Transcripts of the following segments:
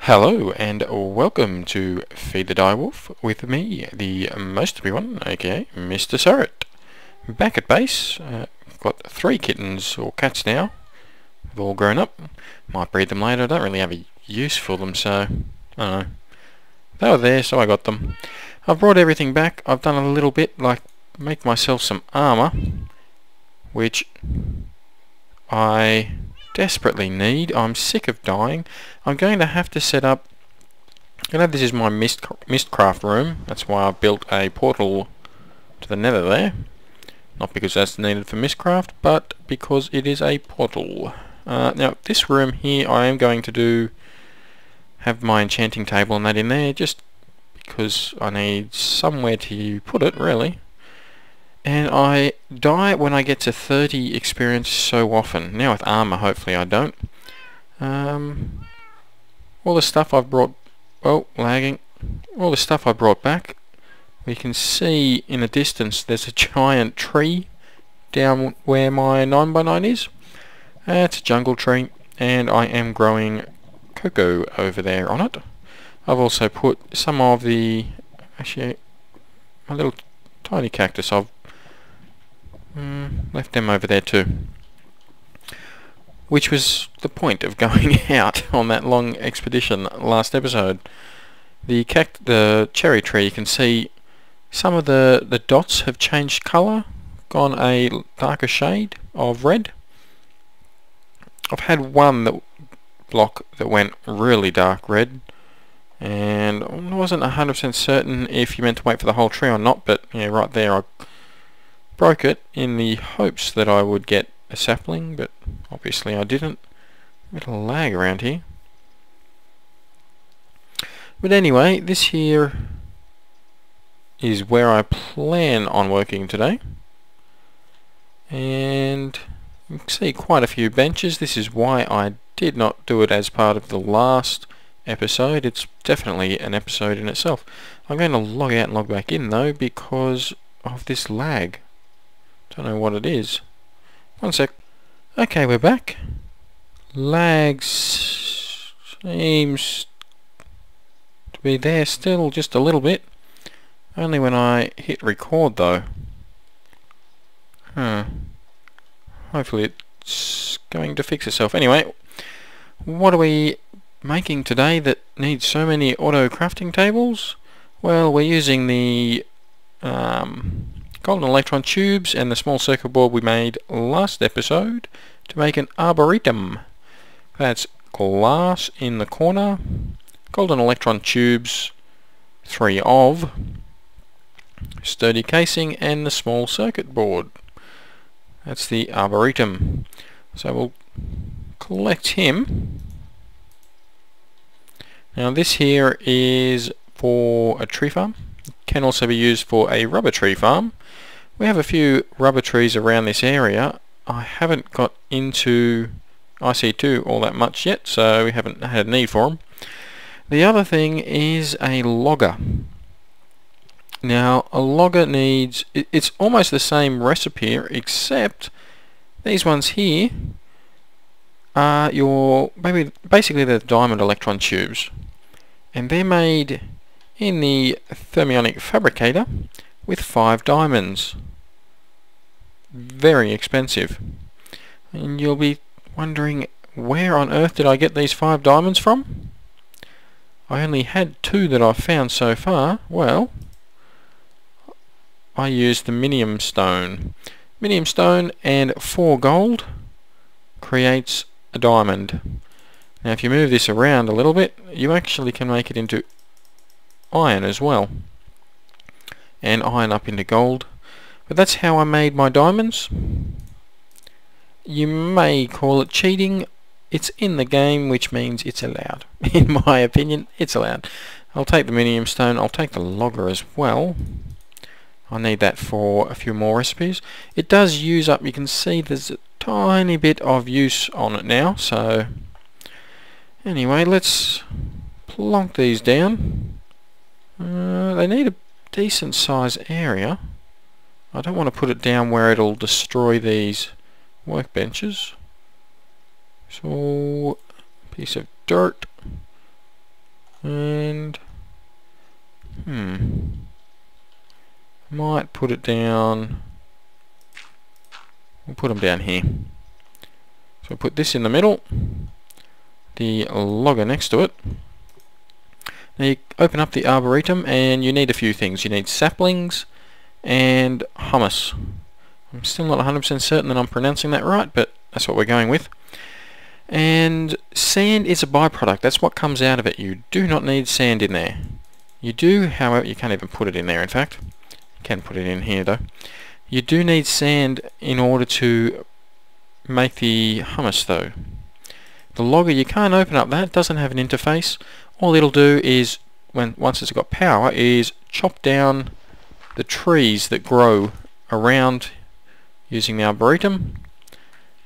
Hello and welcome to Feed the Direwolf with me, the most happy one, aka MrSuryt. Back at base, got 3 kittens or cats now. They've all grown up. Might breed them later. I don't really have a use for them, so I don't know. They were there, so I got them. I've brought everything back. I've done a little bit, like make myself some armour, which I desperately need. I'm sick of dying. I'm going to have to set up, this is my mistcraft room. That's why I've built a portal to the nether there. Not because that's needed for mistcraft, but because it is a portal. Now this room here I am going to have my enchanting table and that in there, just because I need somewhere to put it really. And I die when I get to 30 experience so often. Now with armour, hopefully I don't. All the stuff I've brought... Oh, lagging. All the stuff I brought back. We can see in the distance there's a giant tree down where my 9x9 is. It's a jungle tree, and I am growing cocoa over there on it. I've also put some of the... Actually, my little tiny cactus, I've left them over there too, which was the point of going out on that long expedition last episode. The cherry tree, you can see some of the dots have changed colour, gone a darker shade of red. I've had one block that went really dark red, and I wasn't 100% certain if you meant to wait for the whole tree or not, but yeah, right there I broke it in the hopes that I would get a sapling, but obviously I didn't. A bit of lag around here. But anyway, this here is where I plan on working today. And you can see quite a few benches. This is why I did not do it as part of the last episode. It's definitely an episode in itself. I'm going to log out and log back in though because of this lag. Don't know what it is. One sec. Okay, we're back. Lag seems to be there still, just a little bit. Only when I hit record though. Hopefully it's going to fix itself. Anyway, what are we making today that needs so many auto crafting tables? Well, we're using the golden electron tubes and the small circuit board we made last episode to make an arboretum. That's glass in the corner, golden electron tubes, 3 of, sturdy casing, and the small circuit board. That's the arboretum. So we'll collect him. Now this here is for a tree farm. It can also be used for a rubber tree farm. We have a few rubber trees around this area. I haven't got into IC2 all that much yet, so we haven't had a need for them. The other thing is a logger. Now a logger needs... It's almost the same recipe except these ones here are basically the diamond electron tubes, and they're made in the thermionic fabricator with 5 diamonds. Very expensive. And you'll be wondering, where on earth did I get these 5 diamonds from? I only had 2 that I've found so far. Well, I used the minium stone. Minium stone and 4 gold creates a diamond. Now if you move this around a little bit, you actually can make it into iron as well, and iron up into gold. But that's how I made my diamonds. You may call it cheating. It's in the game, which means it's allowed. In my opinion, it's allowed. I'll take the minium stone. I'll take the logger as well. I need that for a few more recipes. It does use up, you can see there's a tiny bit of use on it now. So anyway, let's plonk these down. They need a decent size area. I don't want to put it down where it'll destroy these workbenches. So, piece of dirt. And might put it down. We'll put them down here. So we'll put this in the middle, the logger next to it. Now you open up the arboretum and you need a few things. You need saplings and humus. I'm still not 100% certain that I'm pronouncing that right, but that's what we're going with. And sand is a byproduct. That's what comes out of it. You do not need sand in there. You do, however, you can't even put it in there, in fact. You can put it in here though. You do need sand in order to make the humus though. The logger, you can't open up that. It doesn't have an interface. All it'll do is, once it's got power, is chop down the trees that grow around using the arboretum,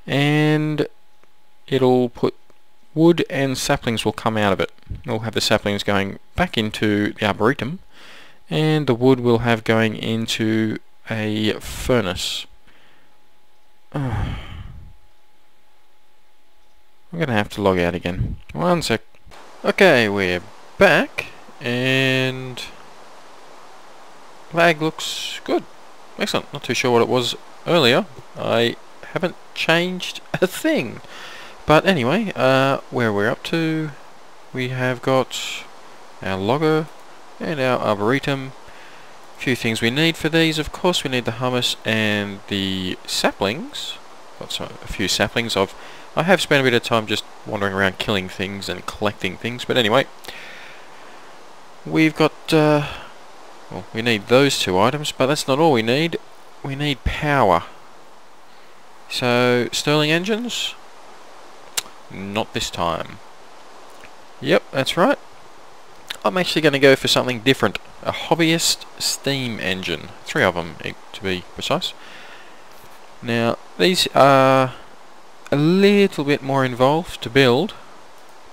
and it'll put wood and saplings will come out of it. We'll have the saplings going back into the arboretum, and the wood will have going into a furnace. I'm gonna have to log out again. One sec. Okay, we're back, and lag looks good. Excellent. Not too sure what it was earlier. I haven't changed a thing. But anyway, where we're up to, we have got our logger and our arboretum. A few things we need for these. Of course, we need the humus and the saplings. Got a few saplings. I have spent a bit of time just wandering around killing things and collecting things. But anyway, we've got well, we need those two items, but that's not all we need. We need power. So, Stirling engines? Not this time. Yep, that's right. I'm actually going to go for something different. A hobbyist steam engine. 3 of them, to be precise. Now, these are a little bit more involved to build.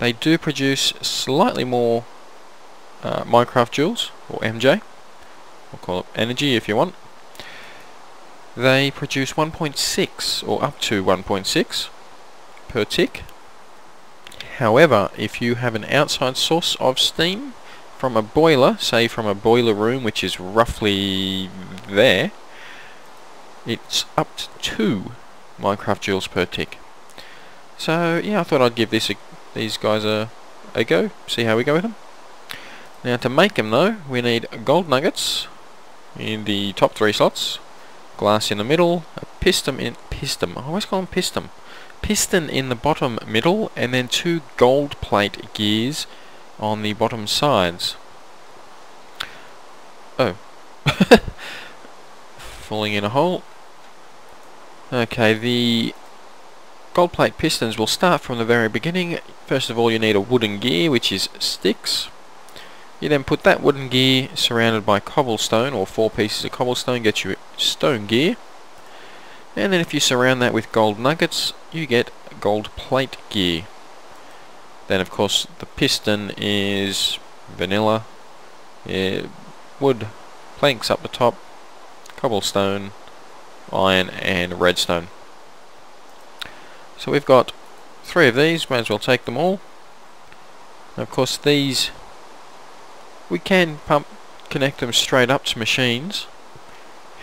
They do produce slightly more Minecraft joules, or MJ. We'll call it energy if you want. They produce 1.6 or up to 1.6 per tick. However, if you have an outside source of steam from a boiler, say from a boiler room which is roughly there, it's up to 2 Minecraft joules per tick. So yeah, I thought I'd give these guys a go, see how we go with them. Now to make them though, we need gold nuggets in the top 3 slots, glass in the middle, a piston, I always call them piston in the bottom middle, and then 2 gold plate gears on the bottom sides. Oh. Falling in a hole. Okay, the gold plate pistons will start from the very beginning. First of all, you need a wooden gear, which is sticks. You then put that wooden gear surrounded by cobblestone, or 4 pieces of cobblestone, get you stone gear. And then if you surround that with gold nuggets, you get gold plate gear. Then of course the piston is vanilla, wood planks up the top, cobblestone, iron and redstone. So we've got 3 of these, might as well take them all. And of course these, we can connect them straight up to machines.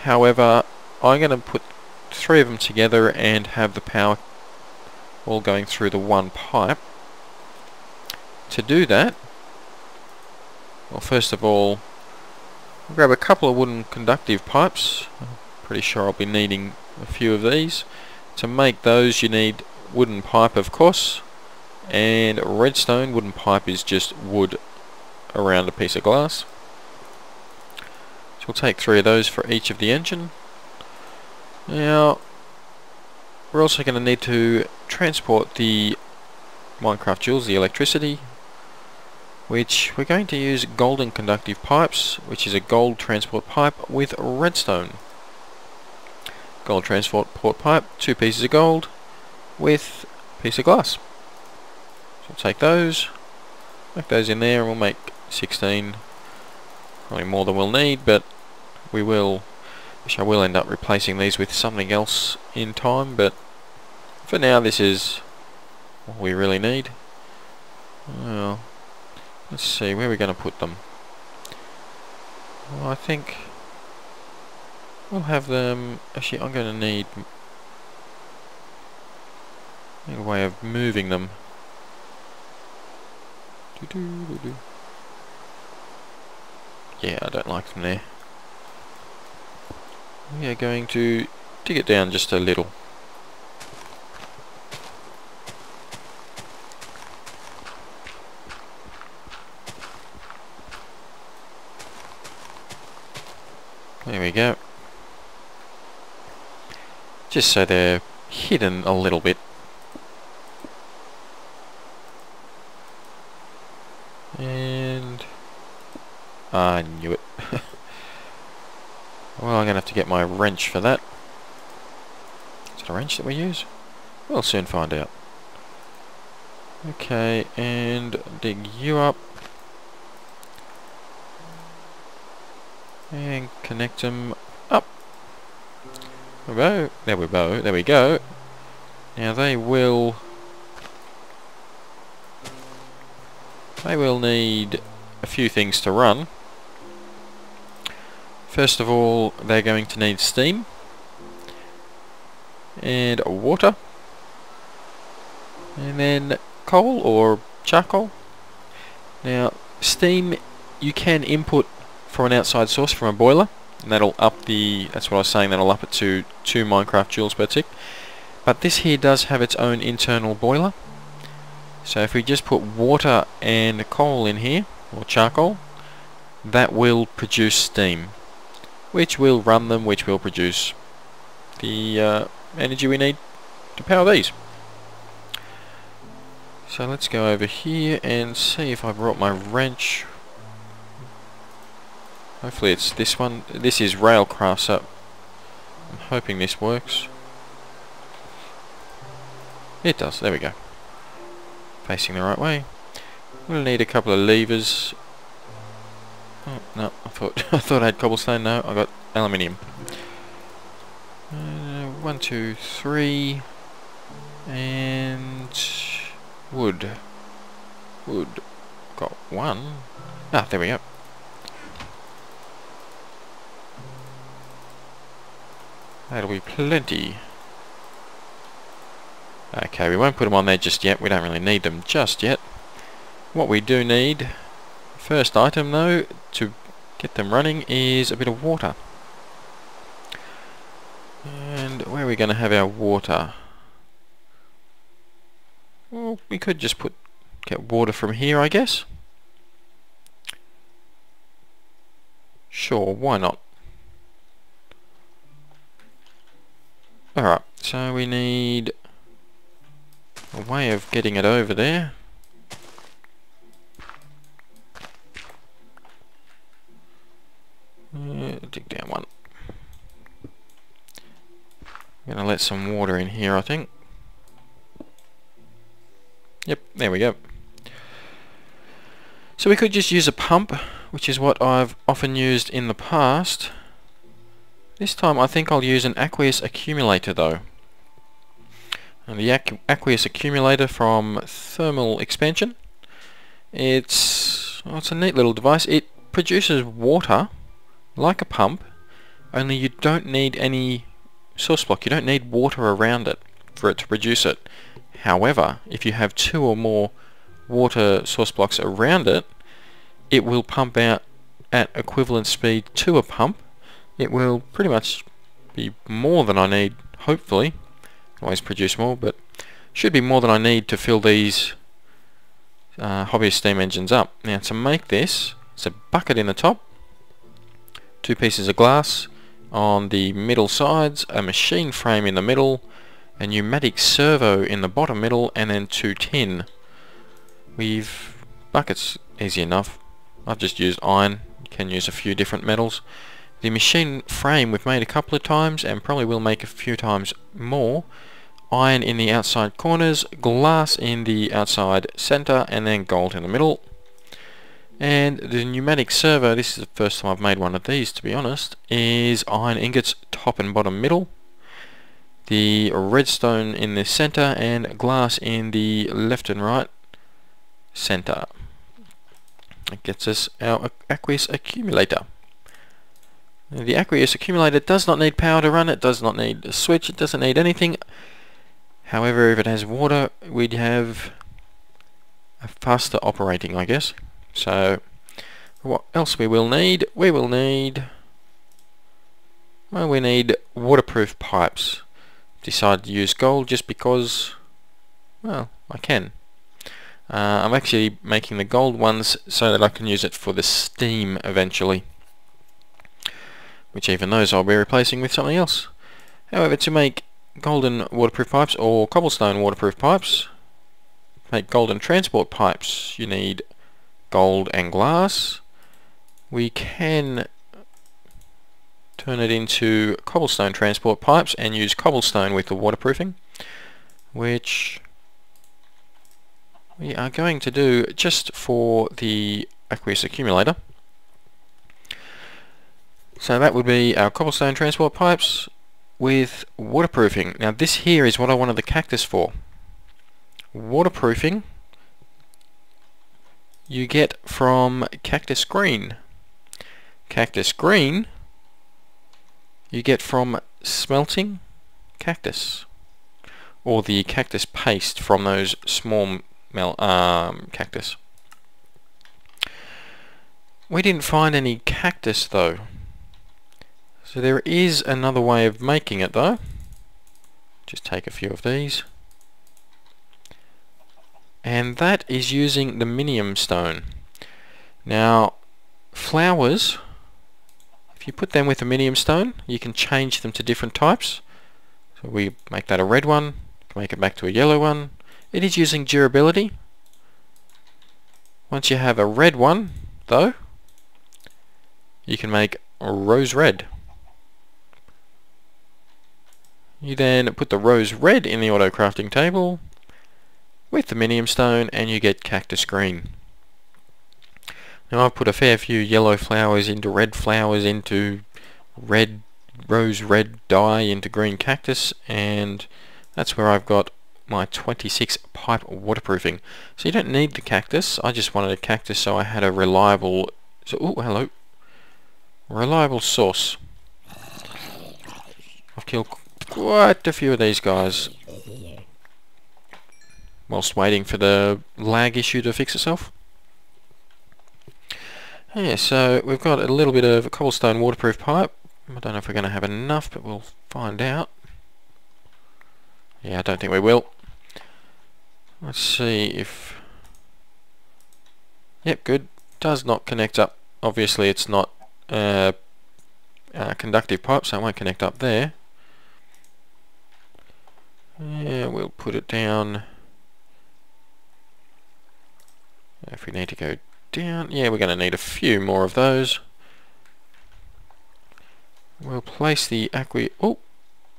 However, I'm going to put 3 of them together and have the power all going through the one pipe. To do that, well, first of all, I'll grab a couple of wooden conductive pipes. I'm pretty sure I'll be needing a few of these. To make those you need wooden pipe, of course, and redstone. Wooden pipe is just wood around a piece of glass. So we'll take 3 of those for each of the engine. Now we're also going to need to transport the Minecraft joules, the electricity, which we're going to use golden conductive pipes, which is a gold transport pipe with redstone. Gold transport pipe, 2 pieces of gold with a piece of glass. So we'll take those, make those in there, and we'll make 16. Probably more than we'll need, but we will. Which I will end up replacing these with something else in time, but for now this is all we really need. Well, Let's see, where are we going to put them? Well, I think we'll have them... Actually, I'm going to need a way of moving them. Yeah, I don't like them there. We are going to dig it down just a little. There we go. Just so they're hidden a little bit. And I knew it. Well, I'm going to have to get my wrench for that. Is it a wrench that we use? We'll soon find out. Okay, and dig you up. And connect them up. There we go. There we go. Now they will need a few things to run. First of all, they're going to need steam and water, and then coal or charcoal. Now, steam you can input from an outside source from a boiler, and that'll up the, that's what I was saying, that'll up it to 2 Minecraft joules per tick. But this here does have its own internal boiler. So if we just put water and coal in here, or charcoal, that will produce steam, which will run them, which will produce the energy we need to power these. So let's go over here and see if I brought my wrench. Hopefully it's this one. This is Railcraft, so I'm hoping this works. It does, there we go. Facing the right way. We'll need a couple of levers. Oh no, I thought I had cobblestone. No, I got aluminium. 1, 2, 3, and wood. Got 1. Ah, there we go. That'll be plenty. Okay, we won't put them on there just yet. We don't really need them just yet. What we do need, first item though, to get them running is a bit of water. And where are we going to have our water? Well, we could just get water from here, I guess. Sure, why not? Alright, so we need a way of getting it over there. Dig down one. I'm going to let some water in here, I think. Yep, there we go. So we could just use a pump, which is what I've often used in the past. This time I think I'll use an aqueous accumulator though. And the aqueous accumulator from Thermal Expansion. It's a neat little device. It produces water like a pump, only you don't need any source block. You don't need water around it for it to produce it. However, if you have 2 or more water source blocks around it, it will pump out at equivalent speed to a pump. It will pretty much be more than I need, hopefully. Always produce more, but should be more than I need to fill these hobbyist steam engines up. Now to make this, it's a bucket in the top, 2 pieces of glass on the middle sides, a machine frame in the middle, a pneumatic servo in the bottom middle, and then 2 tin. Buckets easy enough. I've just used iron. You can use a few different metals. The machine frame we've made a couple of times and probably will make a few times more. Iron in the outside corners, glass in the outside center, and then gold in the middle. And the pneumatic servo, this is the first time I've made one of these to be honest, is iron ingots top and bottom middle. The redstone in the center and glass in the left and right center. It gets us our aqueous accumulator. The aqueous accumulator does not need power to run, it does not need a switch, it doesn't need anything. However, if it has water, we'd have a faster operating, I guess. So, what else we will need? We need waterproof pipes. Decided to use gold just because, well, I can. I'm actually making the gold ones so that I can use it for the steam eventually, which even those I'll be replacing with something else. However, to make golden waterproof pipes or cobblestone waterproof pipes, make golden transport pipes, you need gold and glass. We can turn it into cobblestone transport pipes and use cobblestone with the waterproofing, which we are going to do just for the aqueous accumulator. So that would be our cobblestone transport pipes with waterproofing. Now this here is what I wanted the cactus for. Waterproofing you get from cactus green. Cactus green you get from smelting cactus, or the cactus paste from those small cactus. We didn't find any cactus though. So there is another way of making it though. Just take a few of these. And that is using the minium stone. Now, flowers, if you put them with the minium stone, you can change them to different types. So we make that a red one, make it back to a yellow one. It is using durability. Once you have a red one, though, you can make a rose red. You then put the rose red in the auto crafting table with the minium stone and you get cactus green. Now I've put a fair few yellow flowers into red flowers into red rose red dye into green cactus, and that's where I've got my 26 pipe waterproofing. So you don't need the cactus, I just wanted a cactus so I had a reliable reliable source. I've killed quite a few of these guys whilst waiting for the lag issue to fix itself. Yeah, so we've got a little bit of a cobblestone waterproof pipe. I don't know if we're going to have enough, but we'll find out. Yeah, I don't think we will. Let's see if... Yep, good. Does not connect up. Obviously it's not a conductive pipe, so it won't connect up there. Yeah, we'll put it down. If we need to go down, yeah, we're going to need a few more of those. We'll place the oh,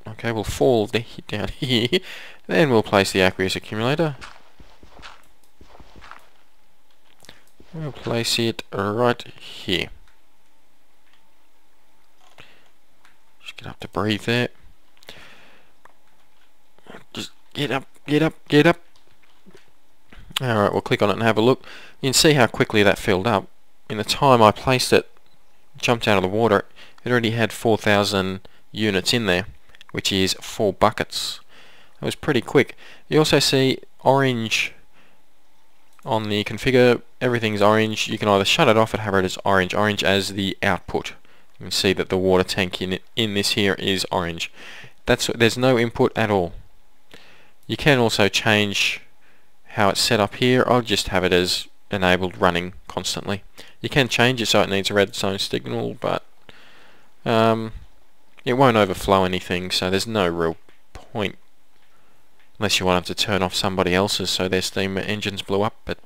okay, we'll fall down here. Then we'll place the aqueous accumulator. We'll place it right here. Just get up to breathe there. Just get up, get up, get up. Alright, we'll click on it and have a look. You can see how quickly that filled up. In the time I placed it, jumped out of the water, it already had 4,000 units in there, which is 4 buckets. It was pretty quick. You also see orange on the configure. Everything's orange. You can either shut it off and have it as orange as the output. You can see that the water tank in this here is orange. There's no input at all. You can also change how it's set up here. I'll just have it as enabled running constantly. You can change it so it needs a redstone signal, but it won't overflow anything, so there's no real point unless you want it to turn off somebody else's so their steam engines blew up. But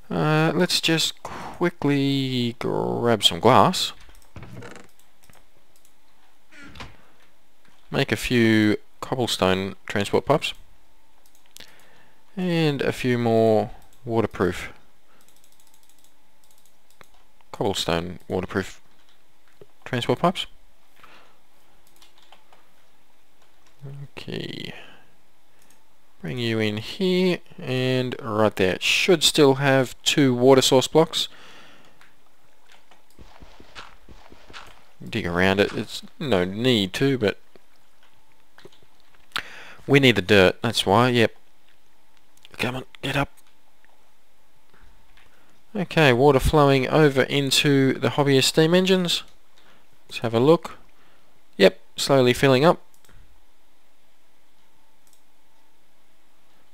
let's just quickly grab some glass, make a few cobblestone transport pipes, and a few more waterproof cobblestone waterproof transport pipes. Okay, bring you in here and right there. It should still have 2 water source blocks, dig around it. It's no need to, but we need the dirt. That's why. Yep. Come on, get up. Okay, water flowing over into the hobbyist steam engines. Let's have a look. Yep, slowly filling up.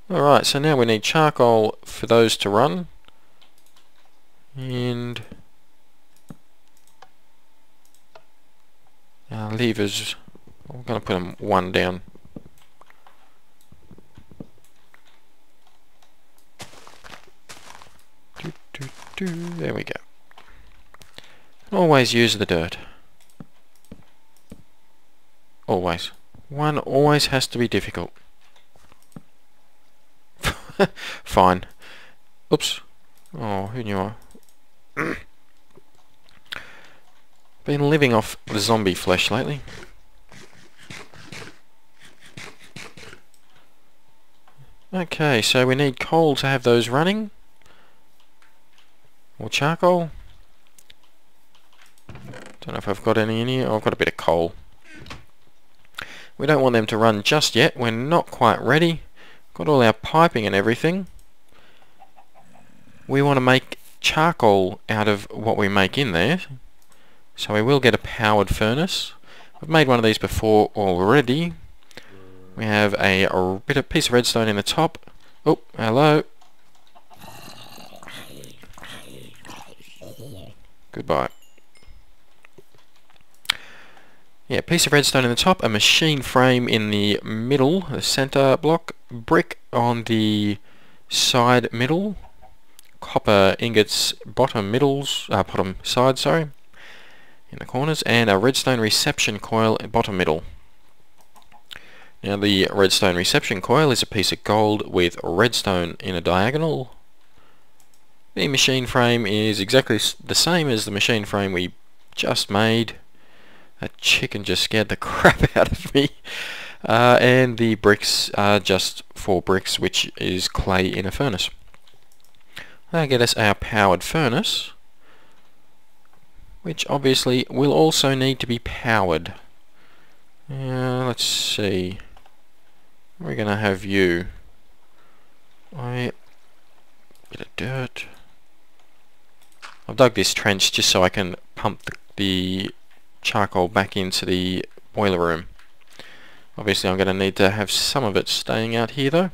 Alright, so now we need charcoal for those to run. And our levers, I'm going to put them one down. There we go. Always use the dirt. Always. One always has to be difficult. Fine. Oops. Oh, who knew I... Been living off the zombie flesh lately. Okay, so we need coal to have those running. Or charcoal. Don't know if I've got any in here. Oh, I've got a bit of coal. We don't want them to run just yet. We're not quite ready. Got all our piping and everything. We want to make charcoal out of what we make in there. So we will get a powered furnace. I've made one of these before already. We have a piece of redstone in the top. Oh, hello. Goodbye. Yeah, piece of redstone in the top, a machine frame in the middle, the center block, brick on the side middle, copper ingots bottom side, sorry, in the corners, and a redstone reception coil bottom middle. Now the redstone reception coil is a piece of gold with redstone in a diagonal. The machine frame is exactly the same as the machine frame we just made. That chicken just scared the crap out of me. And the bricks are just 4 bricks, which is clay in a furnace. That'll get us our powered furnace, which obviously will also need to be powered. Let's see. We're going to have you. Bit of dirt. I've dug this trench just so I can pump the charcoal back into the boiler room. Obviously I'm going to need to have some of it staying out here though.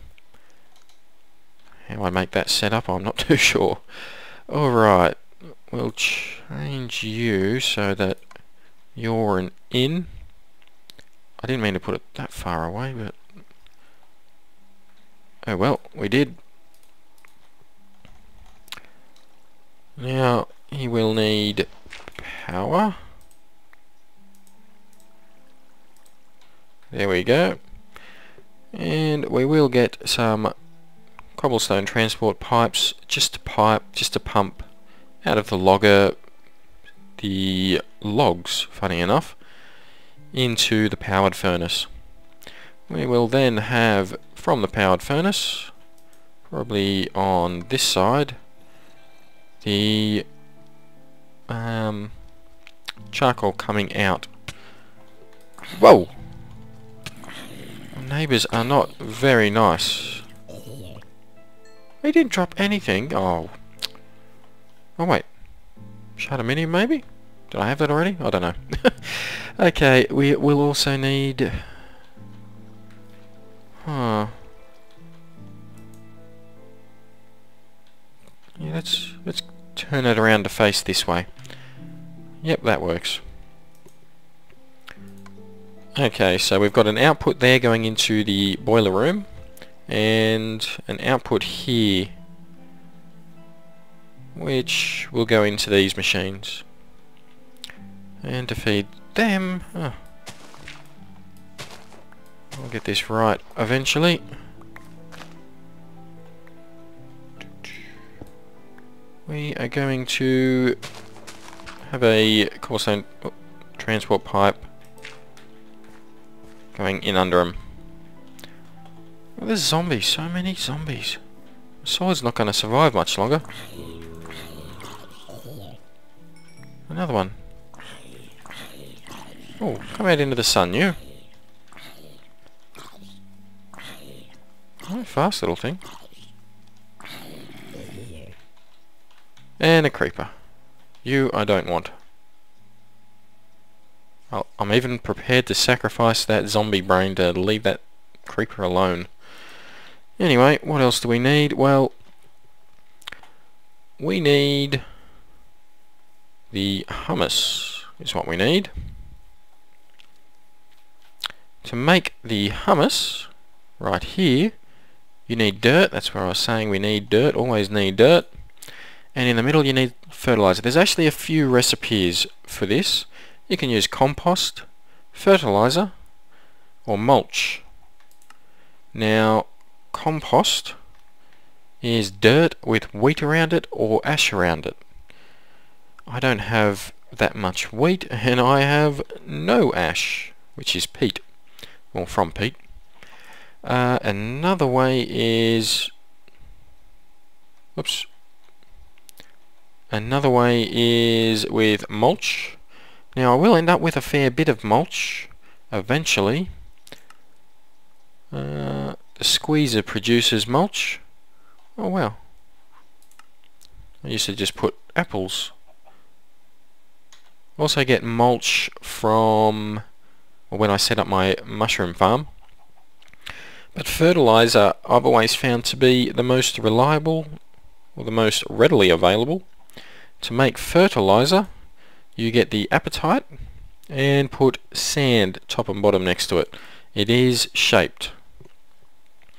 How I make that set up I'm not too sure. Alright, we'll change you so that you're an in. I didn't mean to put it that far away, but oh well, we did. Now he will need power. There we go. And we will get some cobblestone transport pipes just to pump out of the logger the logs, funny enough, into the powered furnace. We will then have from the powered furnace, probably on this side, the charcoal coming out. Whoa! Neighbours are not very nice. He didn't drop anything. Oh wait. Shadowminium maybe? Did I have that already? I don't know. Okay, we will also need... Yeah, let's turn it around to face this way. Yep, that works. Okay, so we've got an output there going into the boiler room and an output here which will go into these machines. And to feed them, I'll get this right eventually. We are going to have a cobblestone transport pipe going in under them. Well, there's zombies, so many zombies. The sword's not going to survive much longer. Another one. Oh, come out into the sun, you. Oh, fast little thing. And a creeper. You I don't want. I'm even prepared to sacrifice that zombie brain to leave that creeper alone. Anyway, what else do we need? Well, we need the hummus is what we need. To make the hummus, right here, you need dirt. That's where I was saying we need dirt. Always need dirt. And in the middle you need fertilizer. There's actually a few recipes for this. You can use compost, fertilizer, or mulch. Now, compost is dirt with wheat around it or ash around it. I don't have that much wheat, and I have no ash, which is peat, or from peat. Another way is... Whoops. Another way is with mulch. Now I will end up with a fair bit of mulch eventually. The squeezer produces mulch. Oh wow. I used to just put apples. Also get mulch from when I set up my mushroom farm. But fertilizer I've always found to be the most reliable, or the most readily available. To make fertilizer, you get the apatite and put sand top and bottom next to it. It is shaped.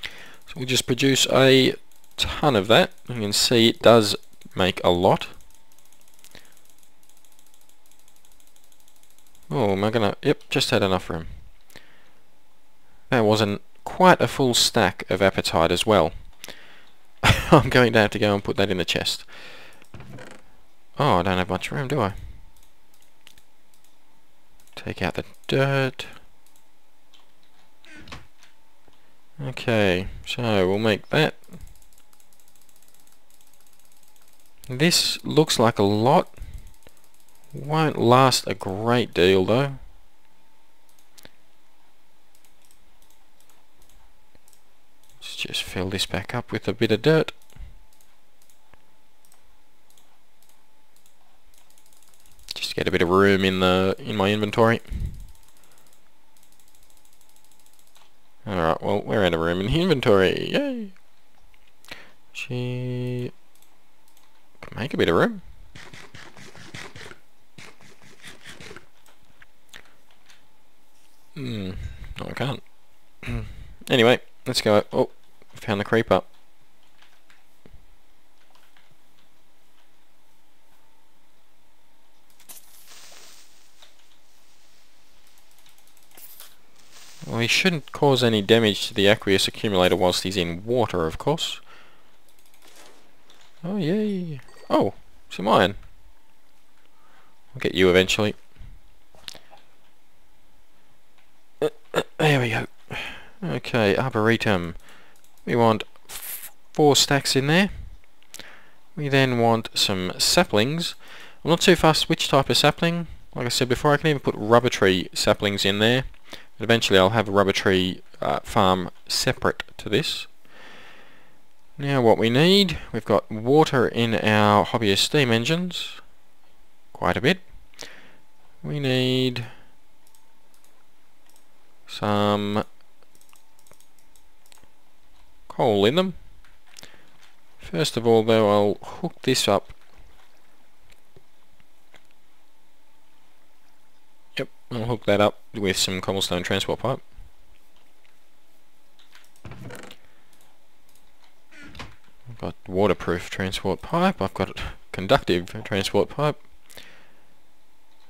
So we'll just produce a ton of that. You can see it does make a lot. Oh, am I gonna... Yep, just had enough room. That wasn't quite a full stack of apatite as well. I'm going to have to go and put that in the chest. Oh, I don't have much room, do I? Take out the dirt. Okay, so we'll make that. This looks like a lot. Won't last a great deal though. Let's just fill this back up with a bit of dirt. Just get a bit of room in my inventory. Alright, well, we're out of room in the inventory. Yay! She can make a bit of room. No, I can't. Anyway, let's go. Oh, found the creeper. Well, he shouldn't cause any damage to the aqueous accumulator whilst he's in water, of course. Oh, yay. Oh, some iron. I'll get you eventually. There we go. Okay, Arboretum. We want 4 stacks in there. We then want some saplings. I'm not too fussed which type of sapling. Like I said before, I can even put rubber tree saplings in there. But eventually I'll have a rubber tree farm separate to this. Now what we need, we've got water in our hobbyist steam engines. Quite a bit. We need some coal in them. First of all though, I'll hook this up. Yep, I'll hook that up with some cobblestone transport pipe. I've got waterproof transport pipe, I've got conductive transport pipe.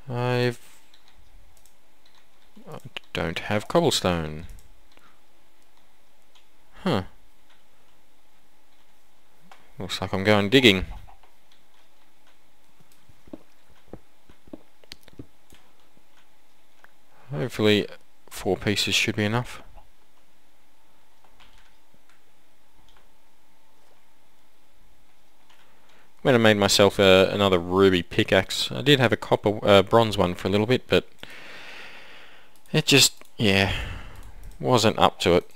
I don't have cobblestone. Huh. Looks like I'm going digging. Hopefully 4 pieces should be enough. When I made myself another ruby pickaxe, I did have a bronze one for a little bit, but It just, yeah, wasn't up to it.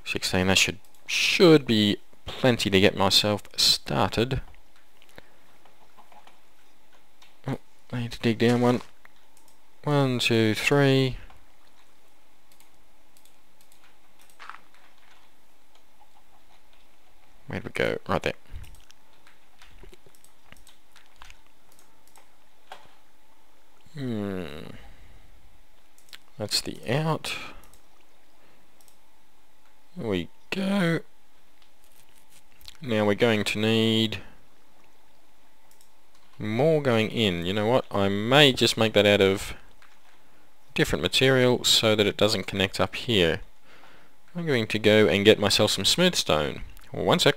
16, that should be plenty to get myself started. Oh, I need to dig down one. 1, 2, 3. Where'd we go? Right there. That's the out. There we go. Now we're going to need more going in. You know what? I may just make that out of different material so that it doesn't connect up here. I'm going to go and get myself some smooth stone. Well, one sec.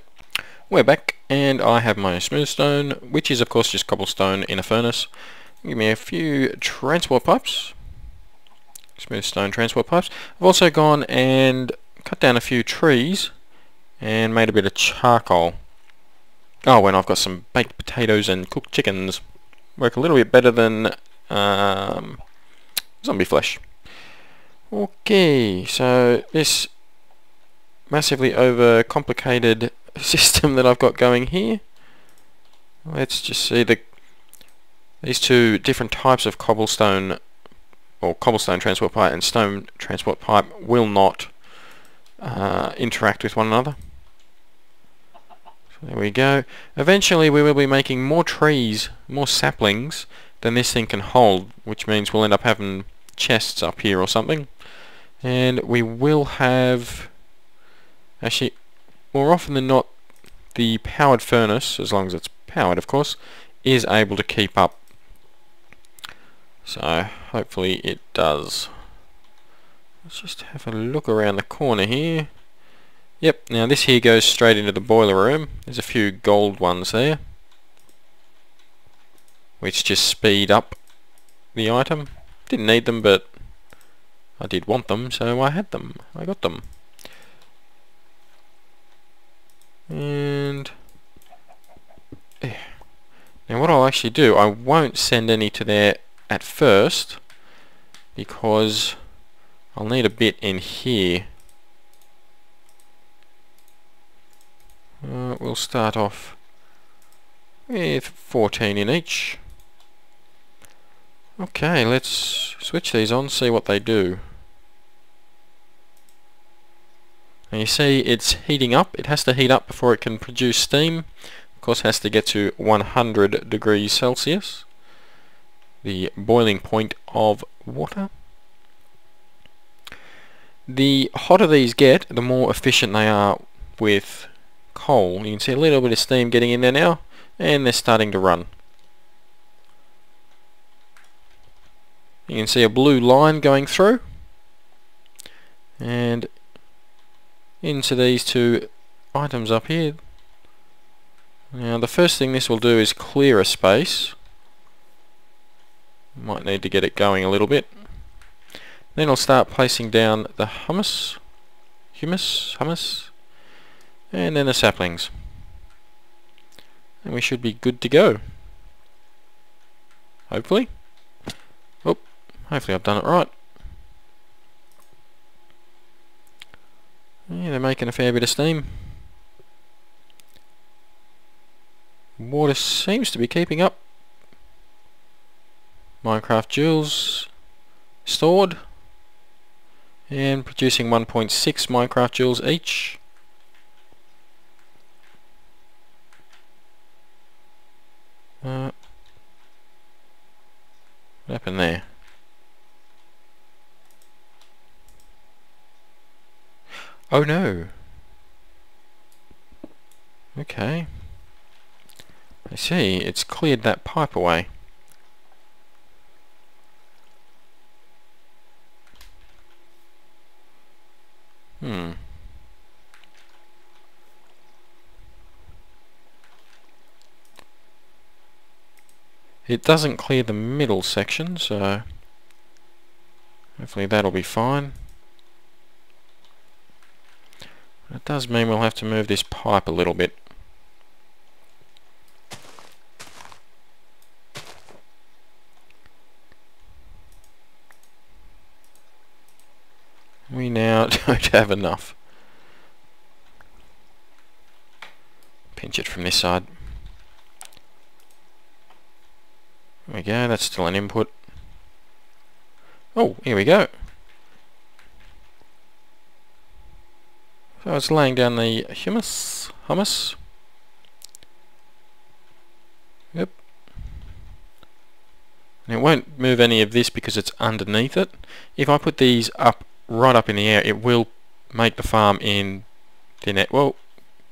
We're back, and I have my smooth stone, which is of course just cobblestone in a furnace. Give me a few transport pipes. Smooth stone transport pipes. I've also gone and cut down a few trees and made a bit of charcoal. Oh, and I've got some baked potatoes and cooked chickens. Work a little bit better than zombie flesh. Okay, so this massively overcomplicated system that I've got going here. Let's just see these two different types of cobblestone, or cobblestone transport pipe and stone transport pipe, will not interact with one another. So there we go. Eventually we will be making more trees, more saplings than this thing can hold, which means we'll end up having chests up here or something. And we will have, actually, more often than not, the powered furnace, as long as it's powered of course, is able to keep up. So hopefully it does. Let's just have a look around the corner here. Yep, now this here goes straight into the boiler room. There's a few gold ones there, which just speed up the item. Didn't need them, but I did want them, so I had them. I got them. And now what I'll actually do, I won't send any to there at first, because I'll need a bit in here. We'll start off with 14 in each. Okay, let's switch these on, see what they do. And you see it's heating up. It has to heat up before it can produce steam. Of course, it has to get to 100 degrees Celsius, the boiling point of water. The hotter these get, the more efficient they are with coal. You can see a little bit of steam getting in there now, and they're starting to run. You can see a blue line going through, and into these two items up here. Now the first thing this will do is clear a space. Might need to get it going a little bit. Then I'll start placing down the humus, and then the saplings. And we should be good to go. Hopefully. Oh, hopefully I've done it right. Yeah, they're making a fair bit of steam. Water seems to be keeping up. Minecraft joules stored and producing 1.6 Minecraft joules each. What happened there? Oh no. Okay. I see, it's cleared that pipe away. It doesn't clear the middle section, so hopefully that'll be fine. It does mean we'll have to move this pipe a little bit. I don't have enough. Pinch it from this side. There we go, that's still an input. Oh, here we go. So it's laying down the hummus. Yep. And it won't move any of this because it's underneath it. If I put these up, right up in the air, it will make the farm in thin air. Well,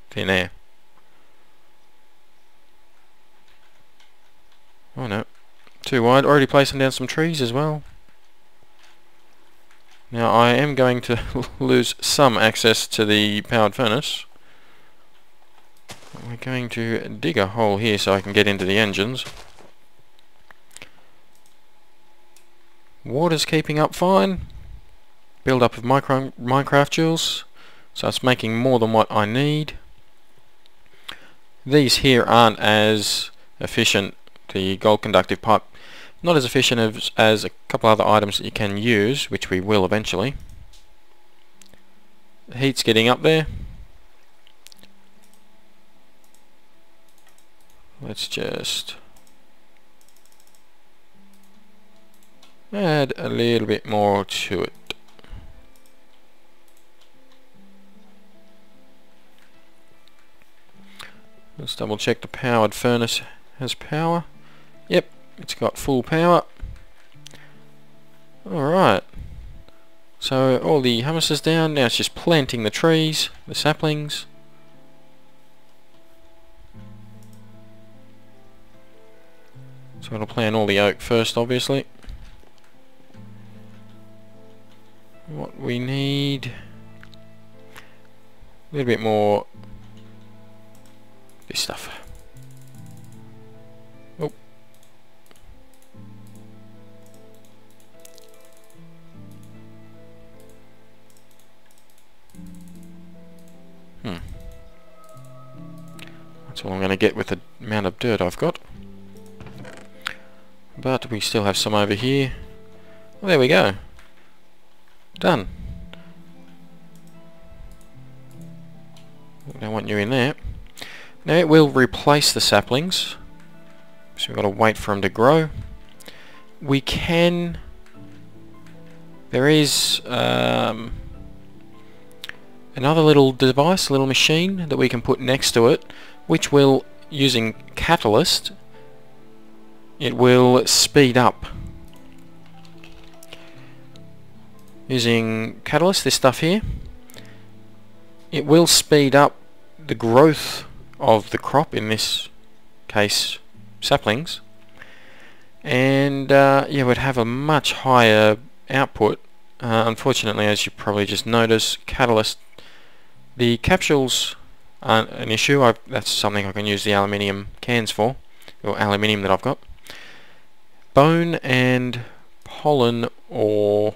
thin air. Oh no, too wide. Already placing down some trees as well. Now I am going to lose some access to the powered furnace. We're going to dig a hole here so I can get into the engines. Water's keeping up fine. Build up of Minecraft joules, so it's making more than what I need. These here aren't as efficient. The gold conductive pipe, not as efficient as a couple other items that you can use, which we will eventually. The heat's getting up there. Let's just add a little bit more to it. Let's double check the powered furnace has power. Yep, it's got full power. Alright. So all the hummus is down. Now it's just planting the trees, the saplings. So it'll plant all the oak first, obviously. What we need, a little bit more this stuff. Oh. That's all I'm going to get with the amount of dirt I've got. But we still have some over here. Well, there we go. Done. I don't want you in there. Now it will replace the saplings, so we've got to wait for them to grow. We can... There is another little device, a little machine that we can put next to it, which will, using catalyst, it will speed up. Using catalyst, this stuff here, it will speed up the growth of the crop, in this case saplings, and yeah, we'd have a much higher output. Unfortunately, as you probably just noticed, catalyst, the capsules aren't an issue. That's something I can use the aluminium cans for, or aluminium that I've got. Bone and pollen, or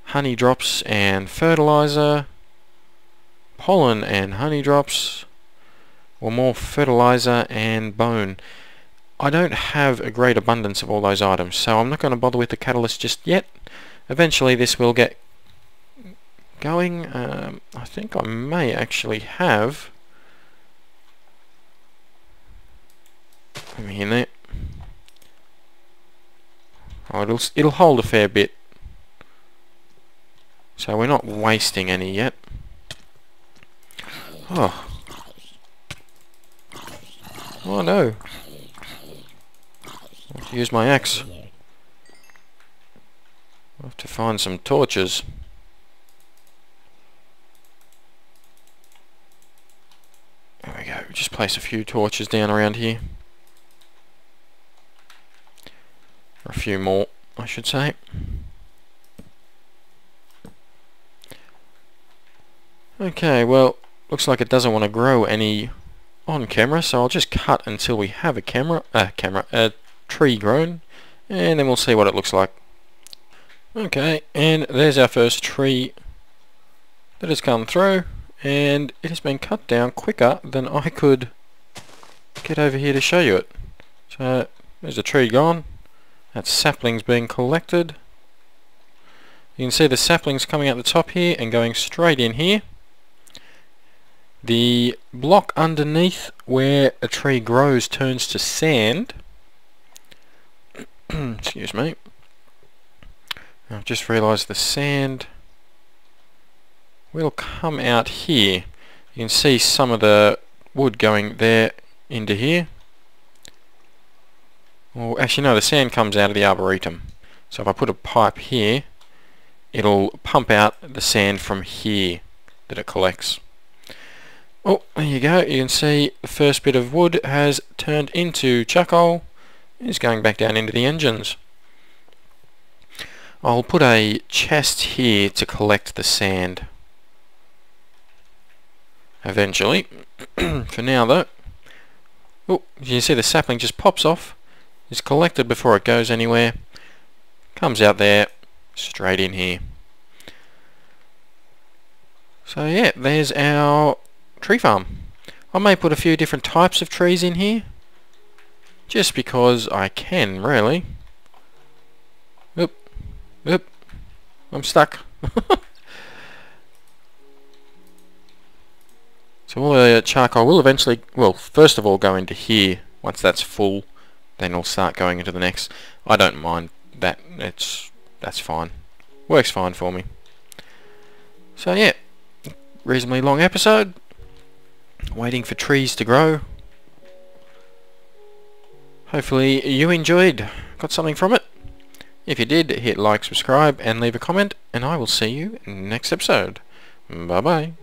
honey drops and fertilizer, pollen and honey drops, or more fertilizer and bone. I don't have a great abundance of all those items, so I'm not going to bother with the catalyst just yet. Eventually this will get going. I think I may actually have... Let me in there. Oh, it'll hold a fair bit, so we're not wasting any yet. Oh. Oh no. I have to use my axe. I have to find some torches. There we go. Just place a few torches down around here. Or a few more, I should say. Okay, well, looks like it doesn't want to grow any on camera, so I'll just cut until we have a tree grown, and then we'll see what it looks like. Okay, and there's our first tree that has come through, and it has been cut down quicker than I could get over here to show you it. So there's a tree gone. That's saplings being collected, You can see the saplings coming out the top here and going straight in here. The block underneath where a tree grows turns to sand. Excuse me. I've just realised the sand will come out here. You can see some of the wood going there into here. Well, actually no, the sand comes out of the arboretum. So if I put a pipe here, it'll pump out the sand from here that it collects. Oh, there you go. You can see the first bit of wood has turned into charcoal. It's going back down into the engines. I'll put a chest here to collect the sand eventually. For now though, oh, you can see the sapling just pops off. It's collected before it goes anywhere. Comes out there, straight in here. So yeah, there's our tree farm. I may put a few different types of trees in here, just because I can, really. Oop, oop, I'm stuck. So all the charcoal will eventually, well, first of all go into here. Once that's full, then it'll start going into the next. I don't mind that. That's fine. Works fine for me. So yeah, reasonably long episode. Waiting for trees to grow. Hopefully you enjoyed, got something from it. If you did, hit like, subscribe and leave a comment, and I will see you in the next episode. Bye bye.